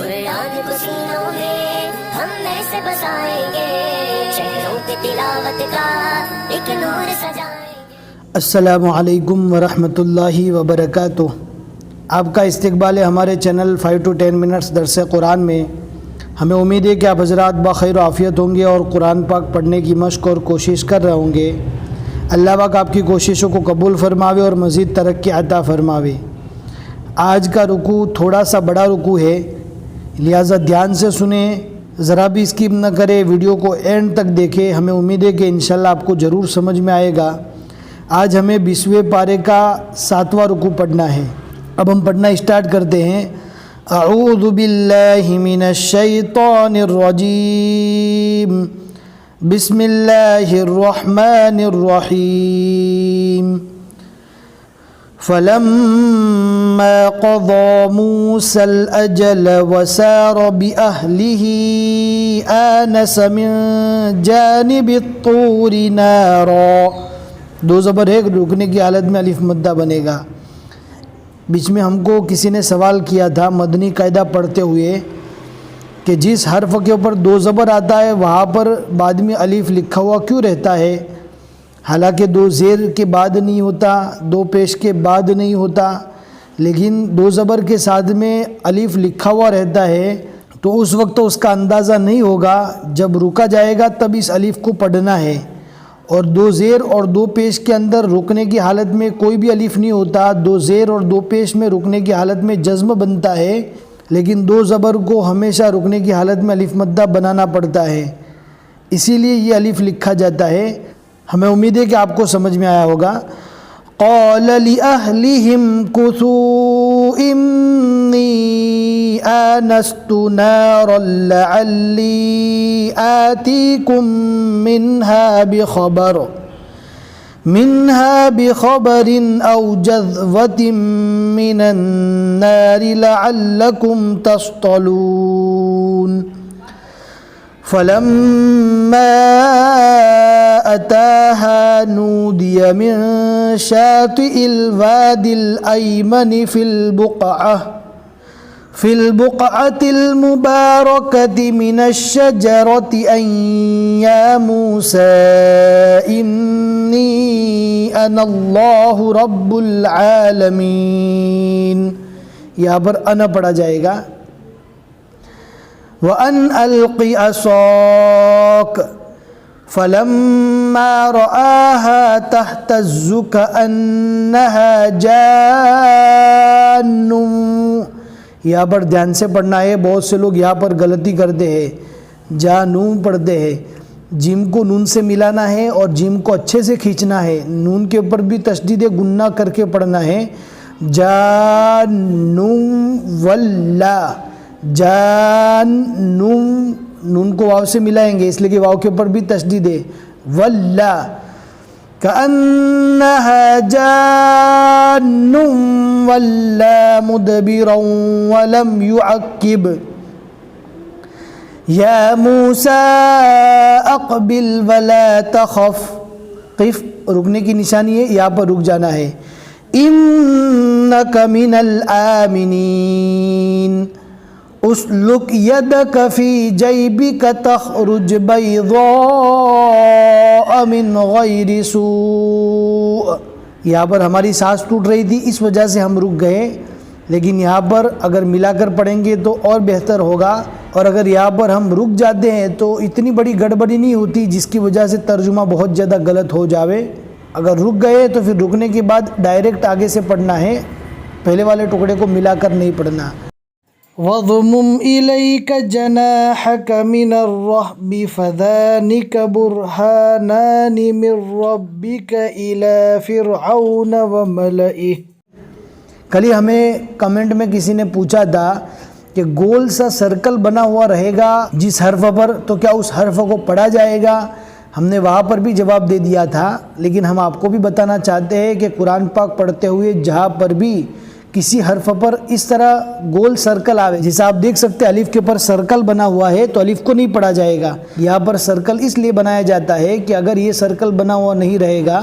قرآن کو سینوں میں ہم ایسے بسائیں گے، شہروں پہ تلاوت کا ایک نور سجائیں گے۔ السلام علیکم ورحمۃ اللہ وبرکاتہ۔ آپ کا استقبال ہے ہمارے چینل 5 to 10 منٹس درس قرآن میں۔ ہمیں امید ہے کہ آپ حضرات بخیر و عافیت ہوں گے اور قرآن پاک پڑھنے کی مشق اور کوشش کر رہے ہوں گے۔ اللہ پاک آپ کی کوششوں کو قبول فرماوے اور مزید ترقی عطا فرماوے۔ آج کا رکوع تھوڑا سا بڑا رکوع ہے، لہٰذا دھیان سے سنیں، ذرا بھی اسکپ نہ کرے، ویڈیو کو اینڈ تک دیکھیں۔ ہمیں امید ہے کہ انشاءاللہ آپ کو ضرور سمجھ میں آئے گا۔ آج ہمیں 20ویں پارے کا 7واں رکوع پڑھنا ہے۔ اب ہم پڑھنا اسٹارٹ کرتے ہیں۔ اعوذ باللہ من الشیطان الرجیم، بسم اللہ الرحمن الرحیم۔ فلما قضى موسى الأجل وسار بأهله آنس من جانب الطور نارا۔ دو زبر ہے، رکنے کی حالت میں الف مدہ بنے گا۔ بیچ میں ہم کو کسی نے سوال کیا تھا مدنی قاعدہ پڑھتے ہوئے کہ جس حرف کے اوپر دو زبر آتا ہے وہاں پر بعد میں الف لکھا ہوا کیوں رہتا ہے، حالانکہ دو زیر کے بعد نہیں ہوتا، دو پیش کے بعد نہیں ہوتا، لیکن دو زبر کے ساتھ میں الف لکھا ہوا رہتا ہے، تو اس وقت تو اس کا اندازہ نہیں ہوگا، جب رکا جائے گا تب اس الف کو پڑھنا ہے۔ اور دو زیر اور دو پیش کے اندر رکنے کی حالت میں کوئی بھی الف نہیں ہوتا، دو زیر اور دو پیش میں رکنے کی حالت میں جزم بنتا ہے، لیکن دو زبر کو ہمیشہ رکنے کی حالت میں الف مدہ بنانا پڑتا ہے، اسی لیے یہ الف لکھا جاتا ہے۔ ہمیں امید ہے کہ آپ کو سمجھ میں آیا ہوگا۔ قال لأهلهم كثوا إني آنست نارا لعلي آتيكم منها بخبر أو جذوة من النار لعلكم تصطلون۔ فلما أتاها نودي من شاطئ الوادي الأيمن في البقعة المباركة من الشجرة أن يا موسى إني أنا الله رب العالمين۔ یہاں پر انا پڑھا جائے گا۔ وَأَنْ أَلْقِ عَصَاكَ فَلَمَّا رَآهَا تَهْتَزُّ كَأَنَّهَا جَانٌّ۔ یہاں پر دھیان سے پڑھنا ہے، بہت سے لوگ یہاں پر غلطی کرتے ہیں، جانوں پڑھتے ہیں۔ جیم کو نون سے ملانا ہے اور جیم کو اچھے سے کھینچنا ہے، نون کے اوپر بھی تشدید گنہ کر کے پڑھنا ہے۔ جانوں ولا، جان نون کو واو سے ملائیں گے، اس لیے کہ واو کے اوپر بھی تشدید ہے۔ ولا کأنہا جان ولا مدبرا ولم يعقب۔ یا موسیٰ اقبل ولا تخف، قف رکنے کی نشانی ہے، یہاں پر رک جانا ہے۔ انک من الآمنین، اسلک یدک فی جیبک تخرج بیضاء من غیر سوء۔ یہاں پر ہماری سانس ٹوٹ رہی تھی، اس وجہ سے ہم رک گئے، لیکن یہاں پر اگر ملا کر پڑھیں گے تو اور بہتر ہوگا، اور اگر یہاں پر ہم رک جاتے ہیں تو اتنی بڑی گڑبڑی نہیں ہوتی جس کی وجہ سے ترجمہ بہت زیادہ غلط ہو جاوے۔ اگر رک گئے تو پھر رکنے کے بعد ڈائریکٹ آگے سے پڑھنا ہے، پہلے والے ٹکڑے کو ملا کر نہیں پڑھنا۔ وَضْمُمْ إِلَيْكَ جَنَاحَكَ مِنَ الرَّهْبِ فَذَانِكَ بُرْهَانَانِ مِنْ رَبِّكَ إِلَى فِرْعَوْنَ وَمَلَئِهِ۔ کل ہی ہمیں کمنٹ میں کسی نے پوچھا تھا کہ گول سا سرکل بنا ہوا رہے گا جس حرف پر، تو کیا اس حرف کو پڑھا جائے گا؟ ہم نے وہاں پر بھی جواب دے دیا تھا، لیکن ہم آپ کو بھی بتانا چاہتے ہیں کہ قرآن پاک پڑھتے ہوئے جہاں پر بھی کسی حرف پر اس طرح گول سرکل آوے، جیسا آپ دیکھ سکتے ہیں الف کے پر سرکل بنا ہوا ہے تو الف کو نہیں پڑھا جائے گا۔ یہاں پر سرکل اس لیے بنایا جاتا ہے کہ اگر یہ سرکل بنا ہوا نہیں رہے گا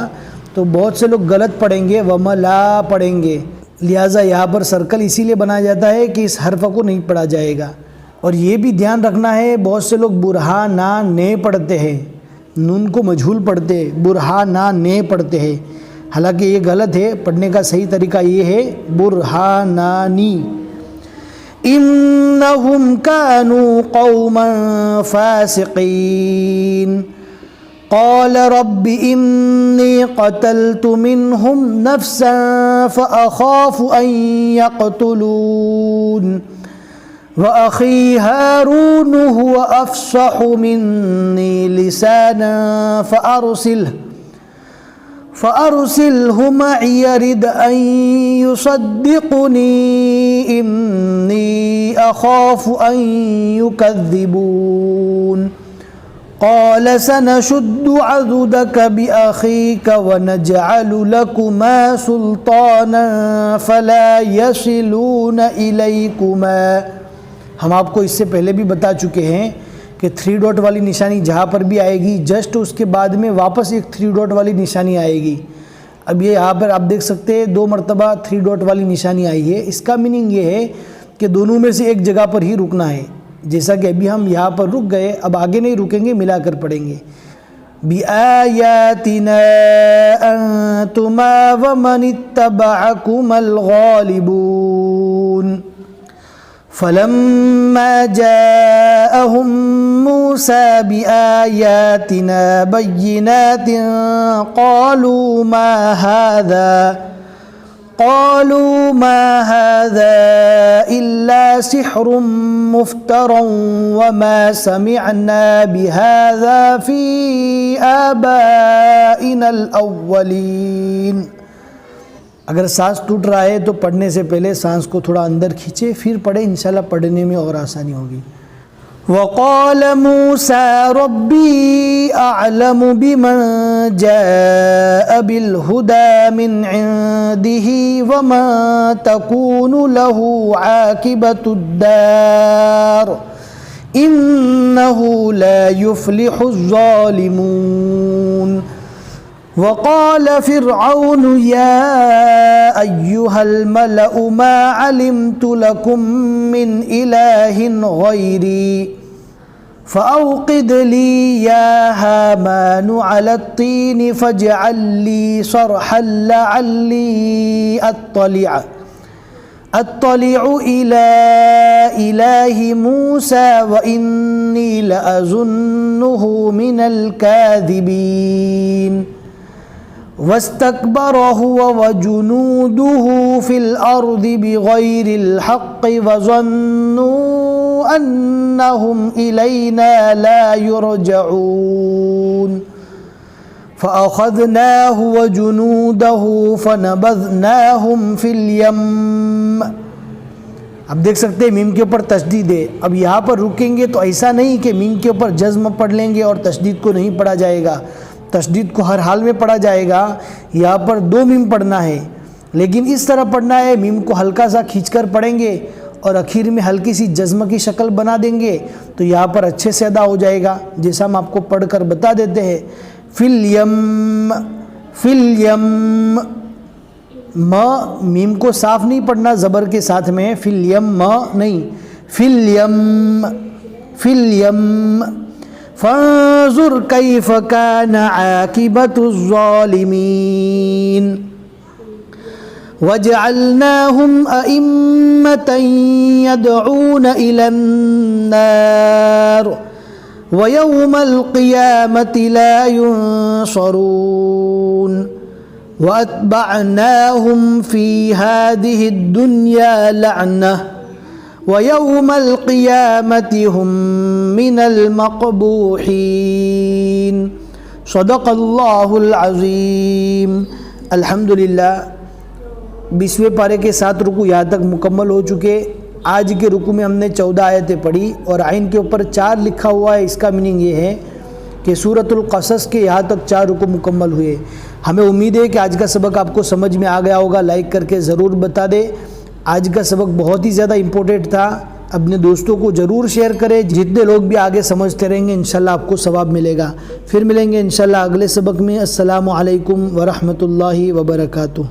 تو بہت سے لوگ غلط پڑھیں گے، وملا پڑھیں گے، لہٰذا یہاں پر سرکل اسی لیے بنایا جاتا ہے کہ اس حرف کو نہیں پڑھا جائے گا۔ اور یہ بھی دھیان رکھنا ہے، بہت سے لوگ برہانانے پڑھتے ہیں، نون کو مجہول پڑھتے ہیں، برہانانے پڑھتے ہیں، حالانکہ یہ غلط ہے، پڑھنے کا صحیح طریقہ یہ ہے برہانانی۔ انہم کانوا قوما فاسقین قال رب انی قتلت منہم نفسا فأخاف ان یقتلون وأخی ہارون هو افصح منی لسانا فأرسلہ معی يرد ان يصدقنی انی اخاف ان یکذبون قال سنشد عضدك بأخيك ونجعل لكما سلطانا فلا يصلون إليكما۔ ہم آپ کو اس سے پہلے بھی بتا چکے ہیں کہ 3 ڈاٹ والی نشانی جہاں پر بھی آئے گی جسٹ اس کے بعد میں واپس ایک 3 ڈاٹ والی نشانی آئے گی۔ اب یہ یہاں پر آپ دیکھ سکتے ہیں 2 مرتبہ 3 ڈاٹ والی نشانی آئی ہے، اس کا میننگ یہ ہے کہ دونوں میں سے ایک جگہ پر ہی رکنا ہے، جیسا کہ ابھی ہم یہاں پر رک گئے، اب آگے نہیں رکیں گے، ملا کر پڑھیں گے۔ بِآيَاتِنَا أَنْتُمَا وَمَنِ اتَّبَعَكُمَا الْغَالِبُونَ فَلَمَّا جَاءَهُم مُوسَى بِآيَاتِنَا بَيِّنَاتٍ قَالُوا مَا هَذَا إِلَّا سِحْرٌ مُفْتَرًى وَمَا سَمِعْنَا بِهَذَا فِي آبَائِنَا الْأَوَّلِينَ۔ اگر سانس ٹوٹ رہا ہے تو پڑھنے سے پہلے سانس کو تھوڑا اندر کھینچے پھر پڑھیں، انشاءاللہ پڑھنے میں اور آسانی ہوگی۔ وقال موسى ربي أعلم بمن جاء بالهدى من عنده ومن تكون له عاقبة الدار إنه لا يفلح الظالمون۔ وقال فرعون يا أيها الملأ ما علمت لكم من إله غيري فأوقد لي يا هامان على الطين فاجعل لي صرحا لعلي أطلع إلى إله موسى وإني لأظنه من الكاذبين۔ واستكبر هو وجنوده في الأرض بغير الحق وظنوا أنهم إلينا لا يرجعون فأخذناه وجنوده فنبذناهم في اليم۔ اب دیکھ سکتے ہیں میم کے اوپر تشدید ہے، اب یہاں پر رکیں گے تو ایسا نہیں کہ میم کے اوپر جزم پڑھ لیں گے اور تشدید کو نہیں پڑھا جائے گا، تشدید کو ہر حال میں پڑھا جائے گا۔ یہاں پر 2 میم پڑھنا ہے، لیکن اس طرح پڑھنا ہے میم کو ہلکا سا کھینچ کر پڑھیں گے اور اخیر میں ہلکی سی جزم کی شکل بنا دیں گے تو یہاں پر اچھے سے ادا ہو جائے گا، جیسا ہم آپ کو پڑھ کر بتا دیتے ہیں۔ فی الیم میم کو صاف نہیں پڑھنا زبر کے ساتھ میں، فی الیم نہیں، فی الیم فانظر کیف کان عاقبۃ الظالمین۔ وجعلناهم أئمة يدعون إلى النار ويوم القيامة لا ينصرون وأتبعناهم في هذه الدنيا لعنة ويوم القيامة هم من المقبوحين۔ صدق الله العظيم۔ الحمدللہ 20ویں پارے کے 7 رکوع یہاں تک مکمل ہو چکے۔ آج کے رکوع میں ہم نے 14 آیتیں پڑھی اور عین کے اوپر 4 لکھا ہوا ہے، اس کا میننگ یہ ہے کہ سورۃ القصص کے یہاں تک 4 رکوع مکمل ہوئے۔ ہمیں امید ہے کہ آج کا سبق آپ کو سمجھ میں آ گیا ہوگا، لائک کر کے ضرور بتا دے۔ آج کا سبق بہت ہی زیادہ امپورٹنٹ تھا، اپنے دوستوں کو ضرور شیئر کریں، جتنے لوگ بھی آگے سمجھتے رہیں گے انشاءاللہ آپ کو ثواب ملے گا۔ پھر ملیں گے انشاءاللہ اگلے سبق میں۔ السلام علیکم ورحمۃ اللہ وبرکاتہ۔